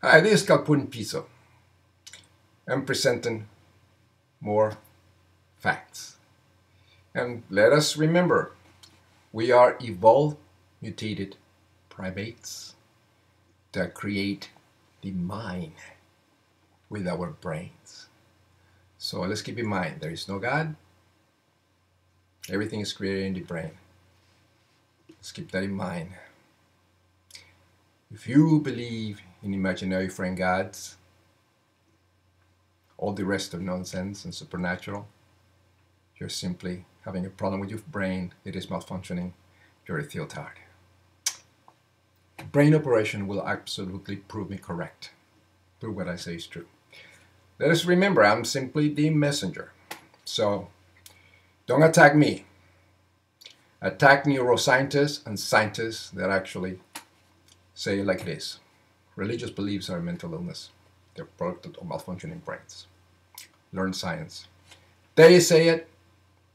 Hi, this is Calpun Piso. I'm presenting more facts. And let us remember, we are evolved, mutated primates that create the mind with our brains. So let's keep in mind, there is no God. Everything is created in the brain. Let's keep that in mind. If you believe in imaginary friend gods, all the rest of nonsense and supernatural, you're simply having a problem with your brain. It is malfunctioning. You're a Theotard. Brain operation will absolutely prove me correct. Prove what I say is true. Let us remember, I'm simply the messenger. So don't attack me. Attack neuroscientists and scientists that actually say it like this. Religious beliefs are a mental illness. They're product of malfunctioning brains. Learn science. They say it.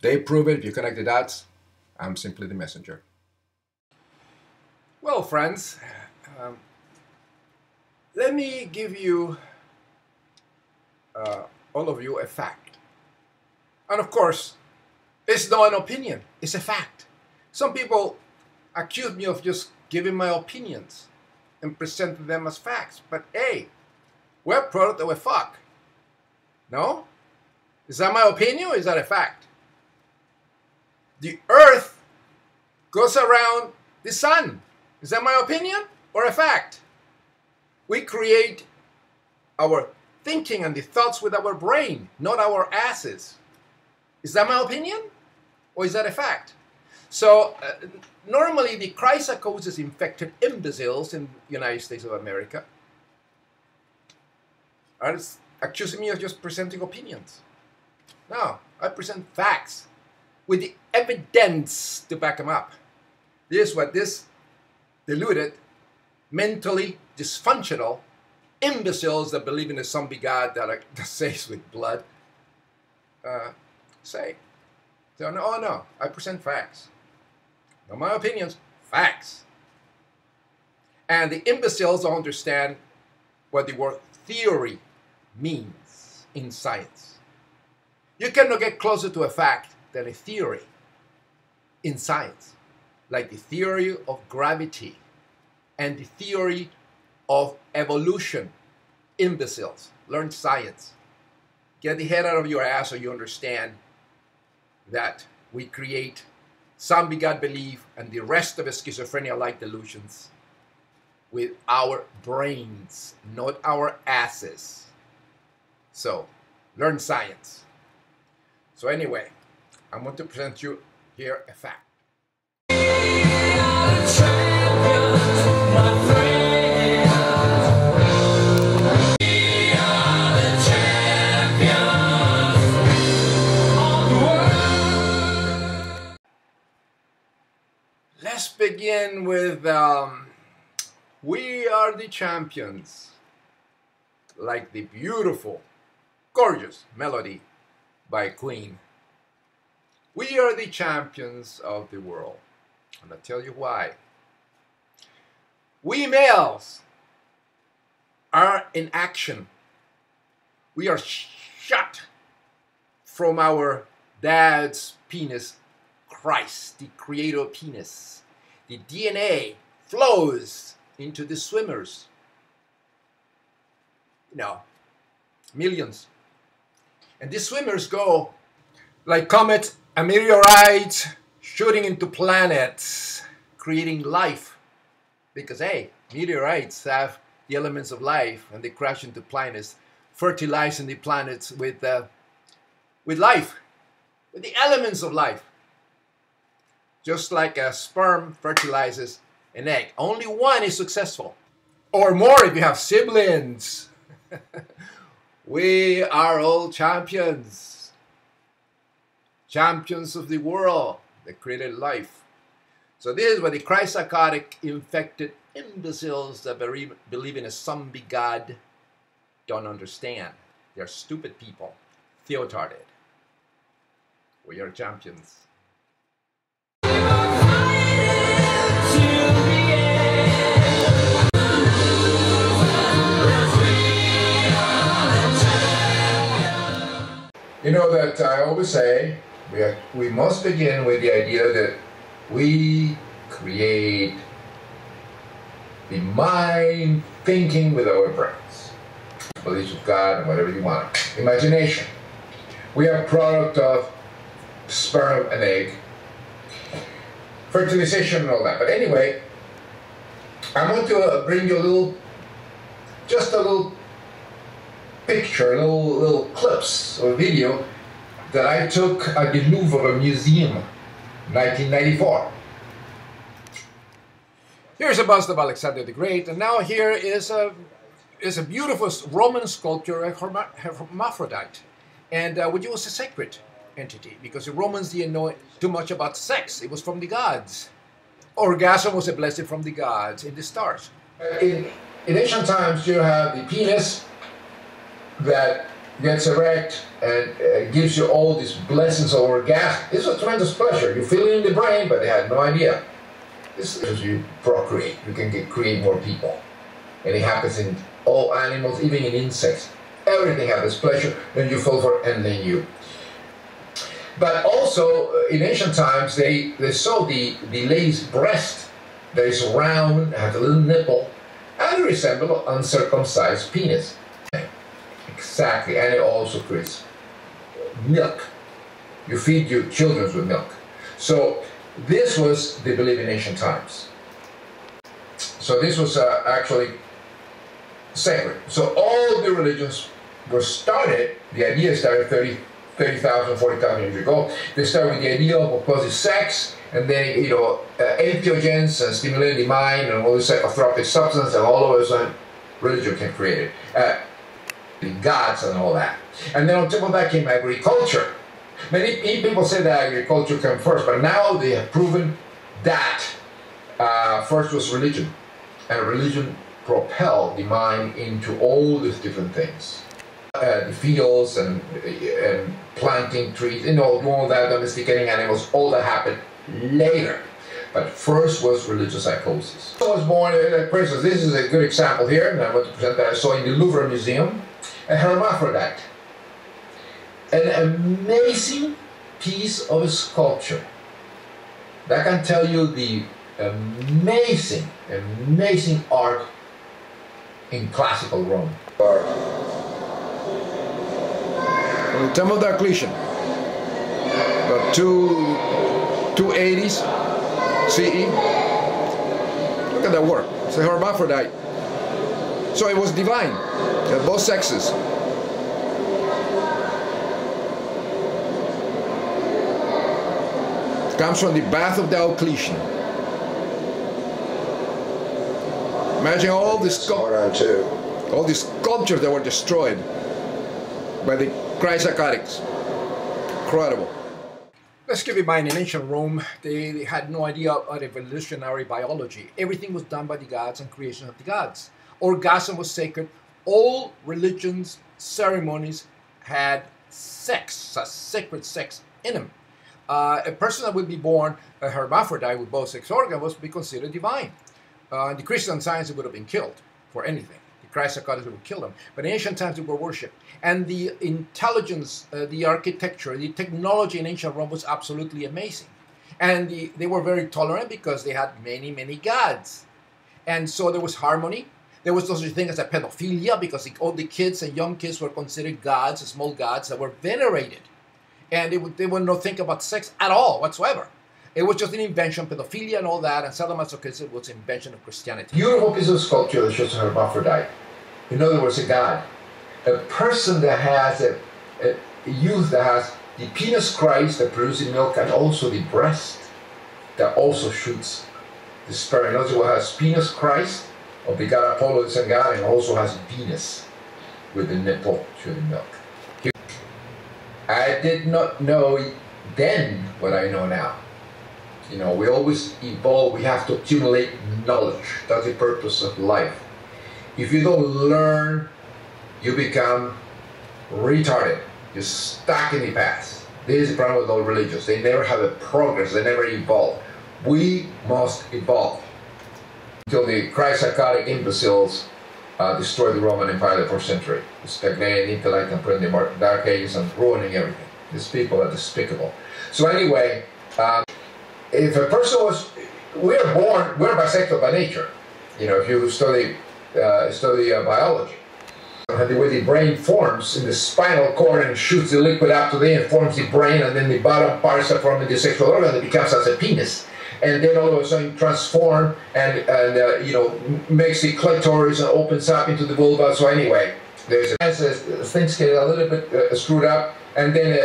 They prove it. If you connect the dots, I'm simply the messenger. Well, friends, let me give you, all of you, a fact. And of course, it's not an opinion. It's a fact. Some people accuse me of just giving my opinions and presenting them as facts. But hey, we're a product of a fuck. No? Is that my opinion or is that a fact? The earth goes around the sun. Is that my opinion or a fact? We create our thinking and the thoughts with our brain, not our asses. Is that my opinion or is that a fact? So normally the Psychoactive infected imbeciles in the United States of America are accusing me of just presenting opinions. No, I present facts with the evidence to back them up. This is what this deluded, mentally dysfunctional imbeciles that believe in a zombie god that says with blood say. So no, I present facts. Not my opinions, facts. And the imbeciles don't understand what the word theory means in science. You cannot get closer to a fact than a theory in science, like the theory of gravity and the theory of evolution. Imbeciles, learn science. Get the head out of your ass so you understand that we create zombie god belief and the rest of the schizophrenia-like delusions with our brains, not our asses. So, learn science. So anyway, I'm going to present you here a fact. Let's begin with we are the champions, like the beautiful, gorgeous melody by Queen. We are the champions of the world, and I'll tell you why. We males are in action. We are shot from our dad's penis, Christ, the creator penis. The DNA flows into the swimmers. You know, millions. And these swimmers go like comets and meteorites shooting into planets, creating life. Because, hey, meteorites have the elements of life and they crash into planets, fertilizing the planets with life, with the elements of life. Just like a sperm fertilizes an egg. Only one is successful. Or more if you have siblings. We are all champions. Champions of the world that created life. So this is what the Psychotic infected imbeciles that believe in a zombie god don't understand. They're stupid people. Theotarded. We are champions. You know that I always say we must begin with the idea that we create the mind thinking with our brains. Beliefs of God and whatever you want. Imagination. We are a product of sperm and egg, fertilization and all that. But anyway, I want to bring you just a little picture, little clips or video that I took at the Louvre Museum, 1994. Here's a bust of Alexander the Great, and now here is a beautiful Roman sculpture, a hermaphrodite, and which was a sacred entity because the Romans didn't know too much about sex. It was from the gods. Orgasm was a blessing from the gods in the stars. In ancient times, you have the penis that gets erect and gives you all these blessings of orgasm. This was a tremendous pleasure. You feel it in the brain, but they had no idea. This is you procreate. You can create more people. And it happens in all animals, even in insects. Everything has this pleasure, then you fall for it, and then you. But also, in ancient times, they saw the lady's breast that is round, has a little nipple, and it resembles an uncircumcised penis. Exactly, and it also creates milk. You feed your children with milk. So this was the belief in ancient times. So this was actually sacred. So all the religions were started, the idea started 30,000, 40,000 years ago. They started with the idea of opposite sex, and then, you know, entheogens and stimulating the mind and all this psychotropic substance, and all of a sudden religion came created. The gods and all that. And then on top of that came agriculture. Many people say that agriculture came first, but now they have proven that first was religion. And religion propelled the mind into all these different things. The fields and planting trees, you know, all that, domesticating animals, all that happened later. But first was religious psychosis. I was born, for instance, this is a good example here, and I want to present that I saw in the Louvre Museum. A hermaphrodite, an amazing piece of sculpture that can tell you the amazing art in classical Rome. On the Temple of Diocletian, about 280s CE. Look at that work. It's a hermaphrodite. So it was divine. Both sexes. It comes from the bath of Diocletian. Imagine all the sculptures that were destroyed by the Psychoactives. Incredible. Let's keep in mind, in ancient Rome, they had no idea of evolutionary biology. Everything was done by the gods and creation of the gods. Orgasm was sacred. All religions, ceremonies had sex, a sacred sex in them. A person that would be born a hermaphrodite with both sex organs was be considered divine. In the Christian science, it would have been killed for anything. The Psychoactives would kill them. But in ancient times, they were worshipped. And the intelligence, the architecture, the technology in ancient Rome was absolutely amazing. And they were very tolerant because they had many, many gods. And so there was harmony. There was no such thing as a pedophilia because all the kids and young kids were considered gods, small gods that were venerated. And they would not think about sex at all whatsoever. It was just an invention, pedophilia and all that, and sadomasochism was an invention of Christianity. Beautiful piece of sculpture that shows a hermaphrodite. In other words, a god. A person that has a youth that has the penis Christ that produces milk and also the breast that also shoots the sperm. In other words, has penis Christ of the god Apollo, the sun god, and also has Venus with the nipple shooting milk. I did not know then what I know now. You know, we always evolve, we have to accumulate knowledge. That's the purpose of life. If you don't learn, you become retarded. You're stuck in the past. This is the problem with all religions. They never have a progress, they never evolve. We must evolve. Until the Psychotic imbeciles destroyed the Roman Empire in the 4th century. Stagnating intellect and putting the Dark Ages and ruining everything. These people are despicable. So anyway, if a person was, we're bisexual by nature. You know, if you study biology. And the way the brain forms in the spinal cord and shoots the liquid out to the end, forms the brain, and then the bottom parts are formed in the sexual organ that becomes as a penis. And then all of a sudden transform and you know, makes the clitoris and opens up into the vulva. So anyway, there's things get a little bit screwed up, and then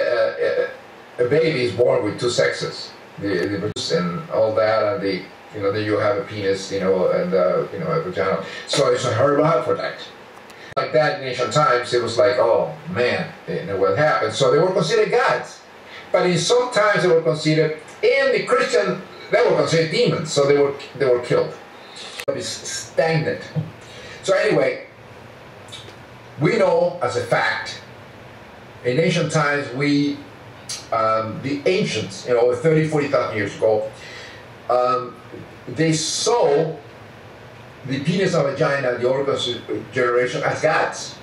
a baby is born with two sexes, and all that, and you know, then you have a penis, you know, and you know, a vagina. So it's a hermaphrodite. Like that in ancient times, it was like, oh man, you know what happened. So they were considered gods, but in some times they were considered, in the Christian, they were considered demons. So they were killed. It's stagnant. So anyway, we know as a fact, in ancient times, the ancients, you know, 30, 40,000 years ago, they saw the penis and vagina, the organs of generation, as gods,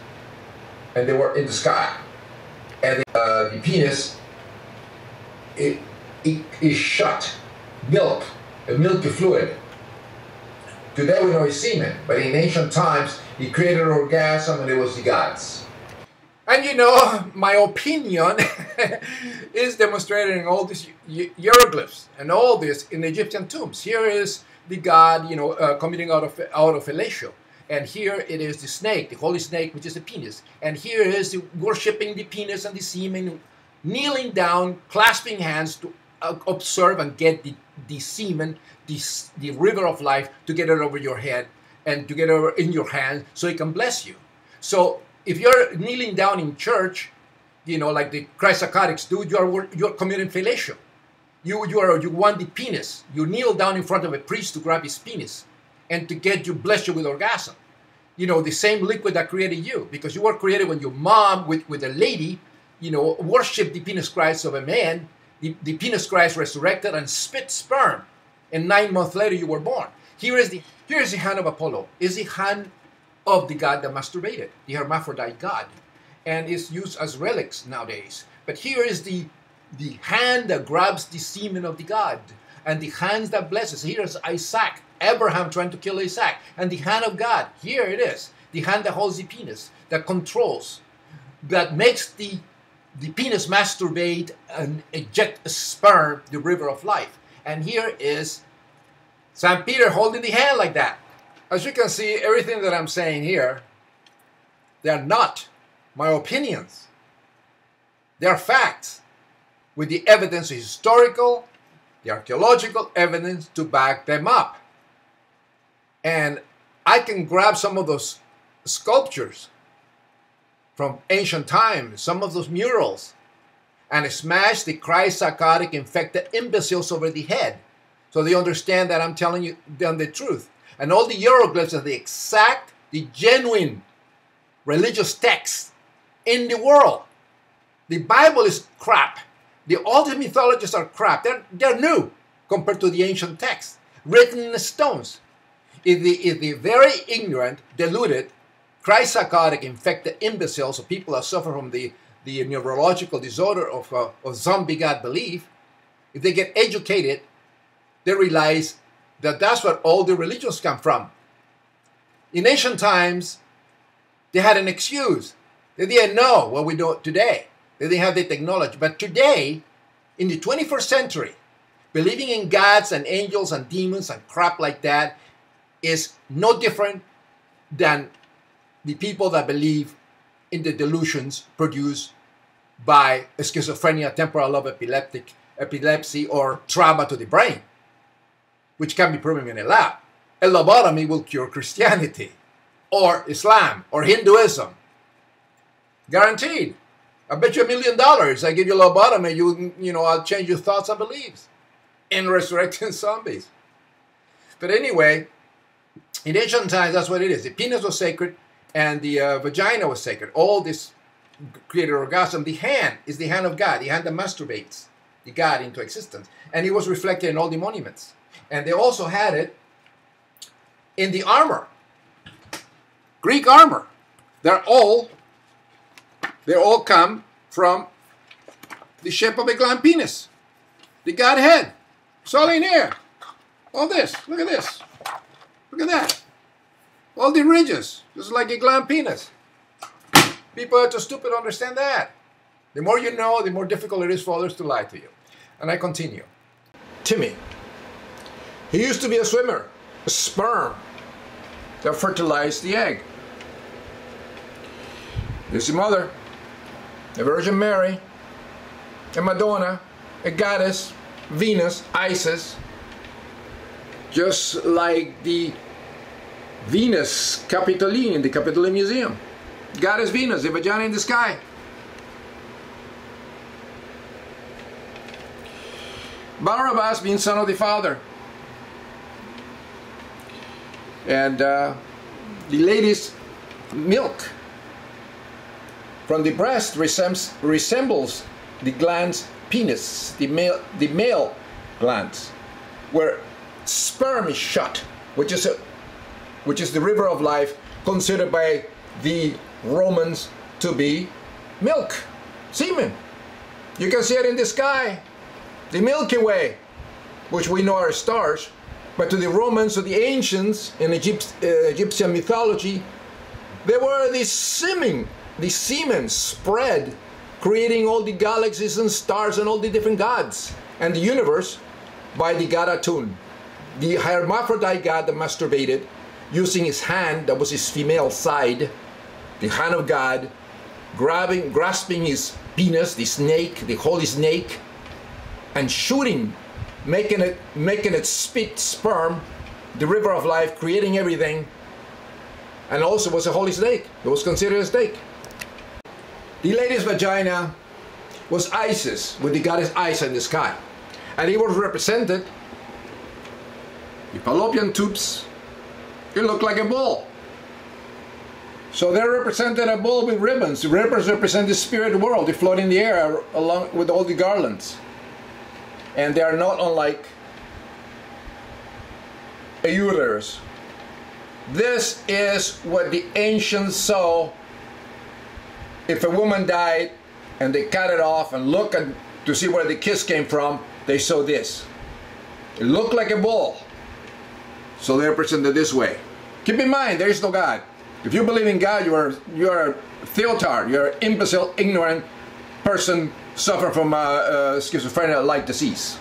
and they were in the sky. And the penis, it is shut, milk, a milky fluid. Today we know it's semen, but in ancient times, it created an orgasm, and it was the gods. And you know, my opinion is demonstrated in all these hieroglyphs and all this in Egyptian tombs. Here is the god, you know, committing out of fellatio. And here it is the snake, the holy snake, which is the penis. And here is the worshipping the penis and the semen, kneeling down, clasping hands to observe and get the semen, the river of life, to get it over your head and to get it over in your hand so it can bless you. So if you're kneeling down in church, you know, like the Psychoactives do, you're committing fellatio. You want the penis. You kneel down in front of a priest to grab his penis and to bless you with orgasm. You know, the same liquid that created you, because you were created when your mom with a lady, you know, worshipped the penis Christ of a man. The penis Christ resurrected and spit sperm, and 9 months later you were born. Here is the hand of Apollo. Is the hand of the god that masturbated, the hermaphrodite god, and is used as relics nowadays. But here is the hand that grabs the semen of the god, and the hands that blesses. Here's Isaac, Abraham trying to kill Isaac, and the hand of God. Here it is, the hand that holds the penis, that controls, that makes the penis masturbate and eject a sperm, the river of life. And here is St. Peter holding the hand like that. As you can see, everything that I'm saying here, they are not my opinions. They are facts, with the evidence, the historical, the archaeological evidence to back them up. And I can grab some of those sculptures from ancient times, some of those murals, and smash the Psychotic infected imbeciles over the head, so they understand that I'm telling them the truth. And all the hieroglyphs are the exact, the genuine religious texts in the world. The Bible is crap. The old mythologies are crap. They're new compared to the ancient texts, written in stones. If the very ignorant, deluded, Psychotic infected imbeciles, or people that suffer from the neurological disorder of zombie God belief, if they get educated, they realize that that's what all the religions come from. In ancient times, they had an excuse. They didn't know what we know today. They didn't have the technology. But today, in the 21st century, believing in gods and angels and demons and crap like that is no different than the people that believe in the delusions produced by schizophrenia, temporal lobe epilepsy, or trauma to the brain, which can be proven in a lab. A lobotomy will cure Christianity, or Islam, or Hinduism. Guaranteed. I bet you $1 million. I give you a lobotomy, you know, I'll change your thoughts and beliefs in resurrecting zombies. But anyway, in ancient times, that's what it is. The penis was sacred, and the vagina was sacred. All this created orgasm. The hand is the hand of God, the hand that masturbates the God into existence. And it was reflected in all the monuments. And they also had it in the armor. Greek armor. They all come from the shape of a gland penis, the Godhead. It's all in here. All this. Look at this. Look at that. All the ridges, just like a gland penis. People are too stupid to understand that. The more you know, the more difficult it is for others to lie to you. And I continue. Timmy. He used to be a swimmer, a sperm that fertilized the egg. There's the mother, the Virgin Mary, a Madonna, a goddess, Venus, Isis, just like the Venus Capitoline in the Capitoline Museum. Goddess Venus, the vagina in the sky. Barabbas being son of the Father. And the lady's milk from the breast resembles the gland's penis, the male glands, where sperm is shot, which is the river of life, considered by the Romans to be milk, semen. You can see it in the sky, the Milky Way, which we know are stars, but to the Romans, to the ancients in Egyptian mythology, they were the semen spread, creating all the galaxies and stars and all the different gods and the universe by the god Atun, the hermaphrodite god that masturbated using his hand, that was his female side, the hand of God, grasping his penis, the snake, the holy snake, and shooting, making it spit sperm, the river of life, creating everything, and also was a holy snake. It was considered a snake. The lady's vagina was Isis, with the goddess Isis in the sky. And it was represented, the fallopian tubes, it looked like a ball. So they represented a ball with ribbons. The ribbons represent the spirit world, they float in the air along with all the garlands. And they are not unlike a uterus. This is what the ancients saw. If a woman died and they cut it off and look to see where the kiss came from, they saw this. It looked like a ball. So they're presented this way. Keep in mind, there is no God. If you believe in God, you are a Theotard. You're an imbecile, ignorant person suffering from schizophrenia-like disease.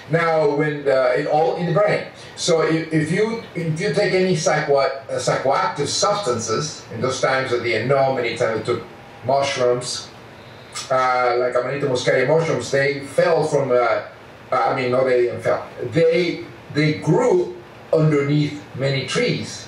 Now, when it all in the brain. So if you take any psychoactive substances, in those times that they know many times they took mushrooms, like Amanita muscaria mushrooms, they fell from, no, they didn't fell. They grew underneath many trees.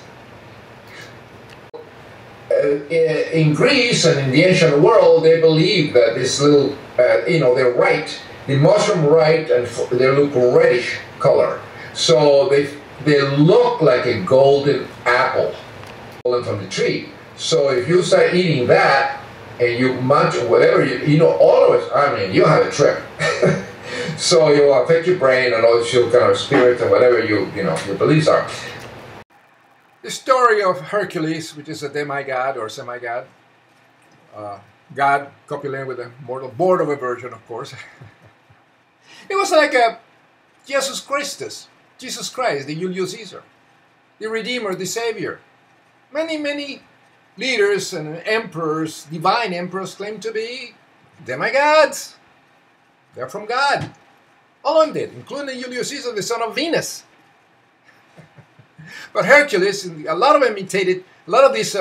In Greece and in the ancient world, they believed that this little, they're white, the mushroom white, and they look reddish color. So they look like a golden apple fallen from the tree. So if you start eating that and you munch or whatever, all of it, you have a trip. So it will affect your brain and all your kind of spirit and whatever your beliefs are. The story of Hercules, which is a demigod or semigod, God copulating with a mortal, born of a virgin, of course. It was like a Jesus Christ, the Julius Caesar, the Redeemer, the Savior. Many leaders and emperors, divine emperors, claim to be demigods. They're from God. All of them did, including Julius Caesar, the son of Venus. But Hercules, a lot of them imitated, a lot of these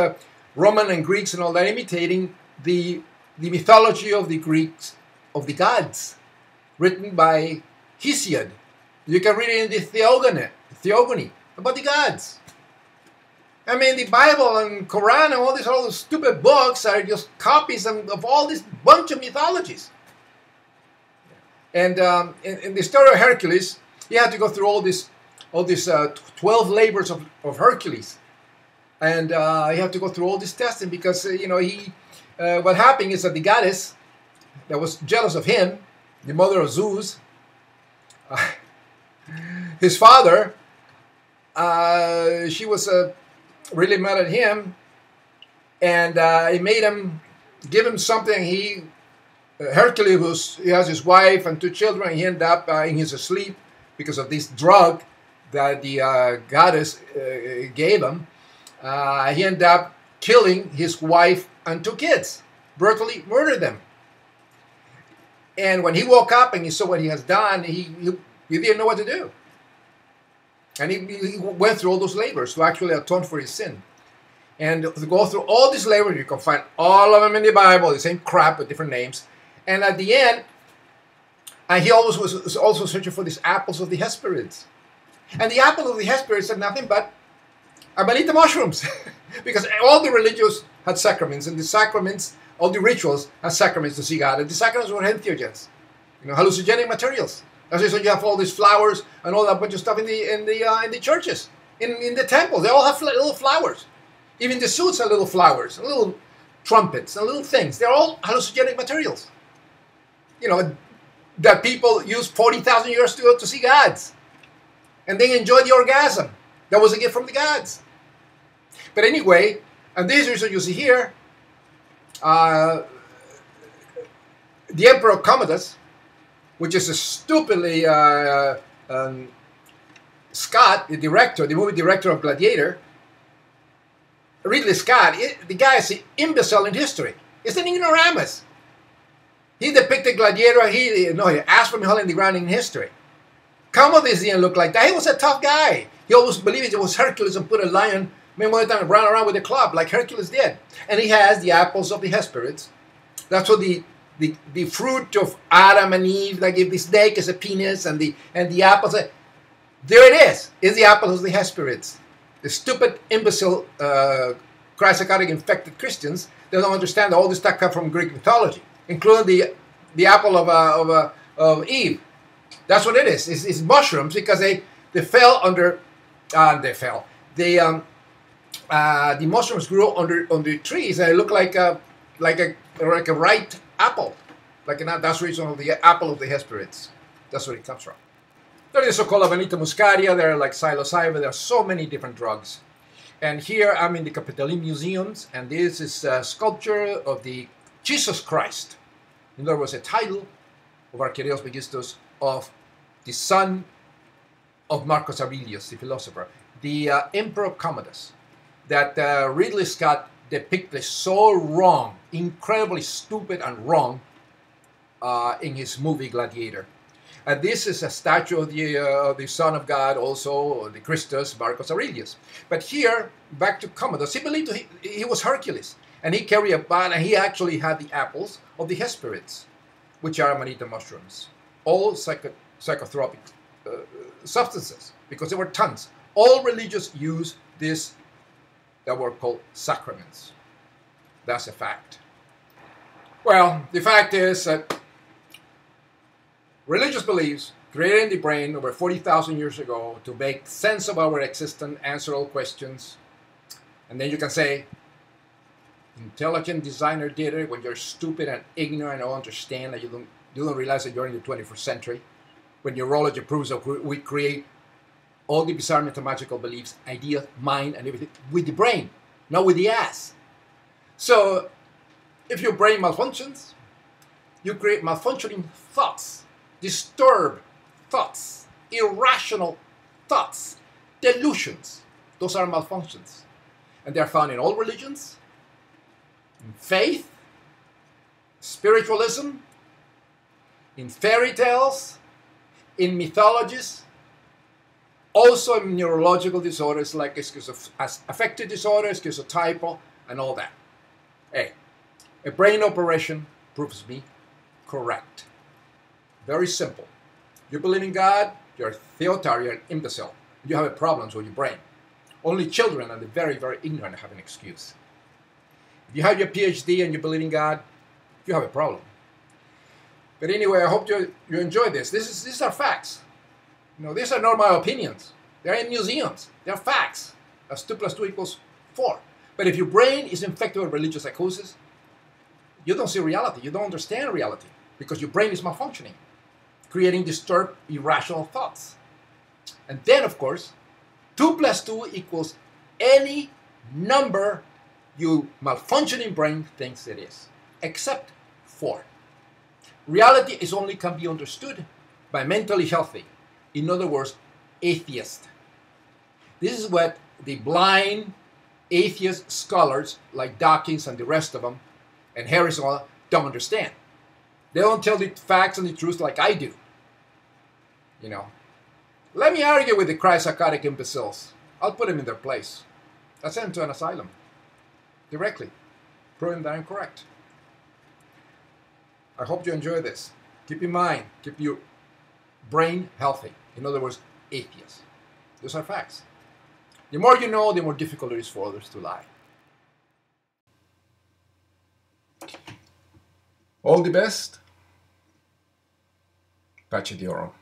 Roman and Greeks and all that, imitating the mythology of the Greeks, of the gods, written by Hesiod. You can read it in the Theogony, about the gods. I mean, the Bible and Quran and all those stupid books are just copies of all this bunch of mythologies. And in the story of Hercules, he had to go through all these 12 labors of Hercules. And he had to go through all this testing because, what happened is that the goddess that was jealous of him, the mother of Zeus, his father, she was really mad at him, and he made him give him something. Hercules he has his wife and 2 children. And he ended up in his sleep because of this drug that the goddess gave him. He ended up killing his wife and 2 kids, brutally murdered them. And when he woke up and he saw what he has done, he didn't know what to do. And he went through all those labors to actually atone for his sin. And to go through all these labors, you can find all of them in the Bible, the same crap with different names. And at the end, he always was also searching for these apples of the Hesperids. And the apple of the Hesperids are nothing but amanita mushrooms. Because all the religions had sacraments, and the sacraments, all the rituals had sacraments to see God. And the sacraments were entheogens, hallucinogenic materials. That's why you have all these flowers and all that bunch of stuff in the churches, in the temples. They all have little flowers. Even the suits have little flowers, and little trumpets, and little things. They're all hallucinogenic materials. That people use 40,000 years to see gods, and they enjoy the orgasm. That was a gift from the gods. But anyway, and this is what you see here. The Emperor Commodus, which is a stupidly Scott, the movie director of Gladiator, Ridley Scott, the guy is the imbecile in history. He's an ignoramus. He depicted Gladiator, he asked from hell in the ground in history. Commodus didn't look like that. He was a tough guy. He always believed it was Hercules and put a lion, maybe one time run around with a club like Hercules did. And he has the apples of the Hesperids. That's what the fruit of Adam and Eve that gave the snake as a penis, and the apples. There it is. It's the apples of the Hesperids. The stupid, imbecile, Psychoactive infected Christians, they don't understand that all this stuff comes from Greek mythology, including the apple of Eve. That's what it is. It's mushrooms because they fell under. The mushrooms grew under trees and they look like a ripe apple. That's the reason of the apple of the Hesperids. That's where it comes from. There is so-called Amanita muscaria. There are like psilocybin. There are so many different drugs. And here I'm in the Capitoline Museums, and this is a sculpture of the Jesus Christ. And there was a title of Archelaus Megistus of the son of Marcus Aurelius, the philosopher, the Emperor Commodus, that Ridley Scott depicted so wrong, incredibly stupid and wrong in his movie Gladiator. And this is a statue of the Son of God, also the Christus, Marcus Aurelius. But here, back to Commodus, he believed he was Hercules, and he carried a bat, and he actually had the apples of the Hesperids, which are amanita mushrooms, all psychotropic substances, because there were tons. All religions use this that were called sacraments. That's a fact. Well, the fact is that religious beliefs created in the brain over 40,000 years ago to make sense of our existence, answer all questions. And then you can say, intelligent designer did it when you're stupid and ignorant and don't understand that you don't realize that you're in the 21st century. When neurology proves that we create all the bizarre mathematical beliefs, ideas, mind, and everything with the brain, not with the ass. So if your brain malfunctions, you create malfunctioning thoughts. Disturbed thoughts, irrational thoughts, delusions. Those are malfunctions. And they're found in all religions, in faith, spiritualism, in fairy tales, in mythologies, also in neurological disorders like affective disorders, schizotypal, and all that. Hey, a brain operation proves me correct. Very simple. You believe in God, you're a Theotard, you're an imbecile. You have problems with your brain. Only children and the very, very ignorant have an excuse. If you have your PhD and you believe in God, you have a problem. But anyway, I hope you enjoy this. These are facts. These are not my opinions. They're in museums. They're facts. As 2 + 2 = 4. But if your brain is infected with religious psychosis, you don't see reality. You don't understand reality because your brain is malfunctioning, creating disturbed, irrational thoughts. And then, of course, 2 + 2 = any number your malfunctioning brain thinks it is. Except for reality is only can be understood by mentally healthy. In other words, atheist. This is what the blind atheist scholars like Dawkins and the rest of them and Harrison don't understand. They don't tell the facts and the truth like I do. You know. Let me argue with the psychotic imbeciles. I'll put them in their place. I'll send them to an asylum. Directly. Proving that I'm correct. I hope you enjoy this. Keep in mind, keep your brain healthy. In other words, atheist. Those are facts. The more you know, the more difficult it is for others to lie. All the best. Pace di oro.